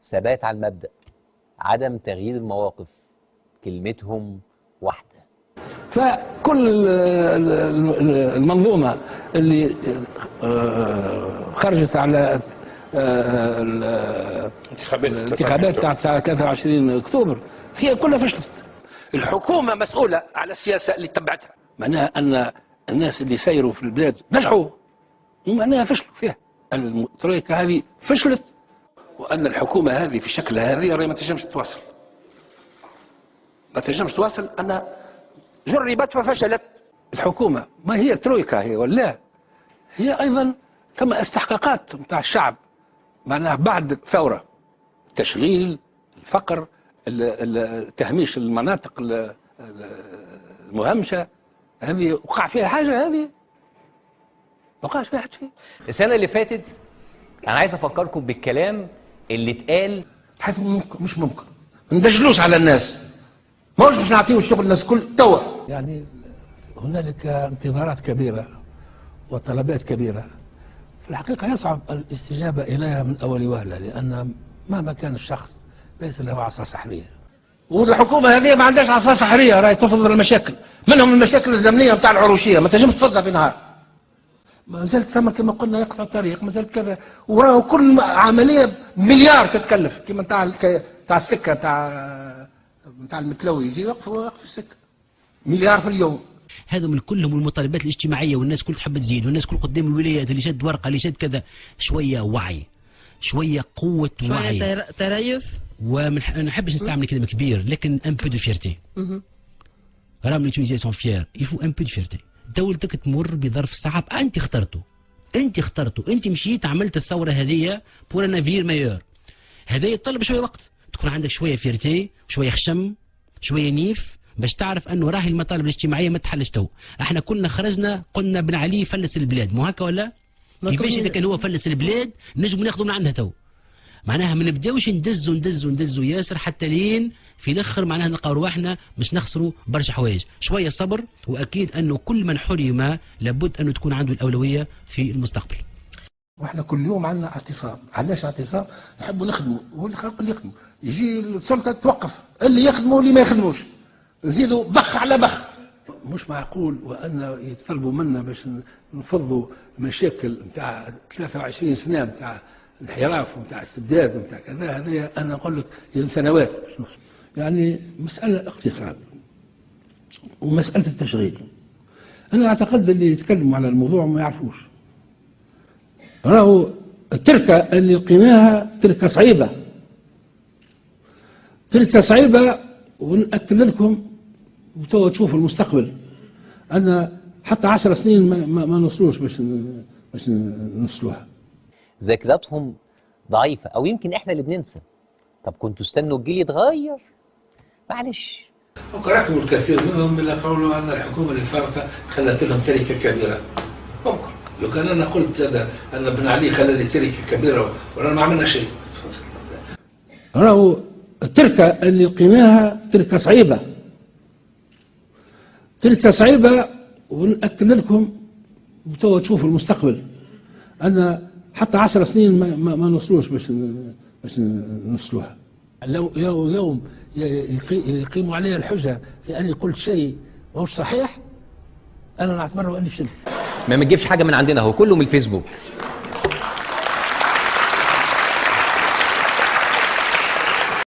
ثبات على المبدأ، عدم تغيير المواقف، كلمتهم واحدة. فكل المنظومة اللي خرجت على الانتخابات بتاعت 23 أكتوبر هي كلها فشلت. الحكومة مسؤولة على السياسة اللي تبعتها، معناها أن الناس اللي سيروا في البلاد نجحوا، معناها فشلوا فيها. الترويكا هذه فشلت، وأن الحكومة هذه في شكلها هذه ما تنجمش تواصل، ما تنجمش تواصل، أنها جربت ففشلت. الحكومة ما هي ترويكا هي ولا هي أيضا ثم استحقاقات نتاع الشعب، معناها بعد الثورة، تشغيل، الفقر، تهميش المناطق المهمشة، هذه وقع فيها حاجة، هذه وقعش فيها شيء. السنة اللي فاتت أنا عايز أفكركم بالكلام اللي اتقال، بحيث مش ممكن ما ندجلوش على الناس، ما باش نعطيو الشغل الناس الكل توا. يعني هنالك انتظارات كبيرة وطلبات كبيرة، في الحقيقة يصعب الاستجابة إليها من أول وهلة، لأن مهما كان الشخص ليس له عصا سحرية، والحكومة هذه ما عندهاش عصا سحرية، راهي تفضل المشاكل، منهم المشاكل الزمنية نتاع العروشية ما تنجمش تفضها في نهار، ما زالت ثم كما قلنا يقطع الطريق، ما زالت كذا، وراه كل عملية مليار تتكلف، كما تاع السكة تاع المتلوي يجي يوقف السكة مليار في اليوم. هذم كلهم المطالبات الاجتماعيه، والناس كل تحب تزيد، والناس كل قدام الولايات اللي شد ورقه اللي شد كذا، شويه وعي، شويه قوه وعي، شويه تريث، وما نحبش نستعمل كلمه كبير، لكن ان بو دو فيرتي. راهم لي تونيزيان سون فيير، يفو ان بو دو فيرتي. دولتك تمر بظرف صعب، انت اخترته، انت مشيت عملت الثوره هذه بور ان افير مايور، هذا يتطلب شويه وقت، تكون عندك شويه فيرتي، شويه خشم، شويه نيف، باش تعرف انه راهي المطالب الاجتماعيه ما تحلش تو. احنا كلنا خرجنا قلنا بن علي فلس البلاد، مو هكا ولا؟ كيفاش اذا كان هو فلس البلاد نجم ناخذوا من عندها تو؟ معناها ما نبداوش ندزوا ياسر حتى لين في الاخر معناها نلقاو رواحنا باش نخسروا برشا حوايج، شويه صبر، واكيد انه كل من حرم لابد انه تكون عنده الاولويه في المستقبل. واحنا كل يوم عندنا اعتصام، علاش اعتصام؟ نحبوا نخدموا، والخلق اللي يخدموا، يجي السلطه توقف اللي يخدموا واللي ما يخدموش، نزيدوا بخ على بخ. مش معقول وان يتطلبوا منا باش نفضوا مشاكل نتاع 23 سنه نتاع انحراف ونتاع استبداد ونتاع كذا، هذا انا نقول لك لازم سنوات باش نوصل. يعني مساله اقتصاد ومساله التشغيل. انا اعتقد اللي يتكلموا على الموضوع ما يعرفوش. راهو التركه اللي لقيناها تركه صعيبه، ونأكد لكم وتوا تشوفوا المستقبل أن حتى 10 سنين ما نوصلوش باش نوصلوها. ذاكرتهم ضعيفة، أو يمكن إحنا اللي بننسى. طب كنتوا استنوا الجيل يتغير، معلش. وقرأتم الكثير منهم اللي قالوا أن الحكومة اللي فاتت خلت لهم تركة كبيرة. ممكن لو كان أنا قلت أن بن علي خلى لي تركة كبيرة ولا ما عملنا شيء. راهو التركة اللي لقيناها تركة صعيبة، ونأكد لكم وتوا تشوفوا المستقبل أن حتى 10 سنين ما نوصلوش باش نوصلوها. لو يوم يقيموا علي الحجة في أني قلت شيء مش صحيح، أنا نعتبره أني فشلت. ما تجيبش حاجة من عندنا، هو كله من الفيسبوك.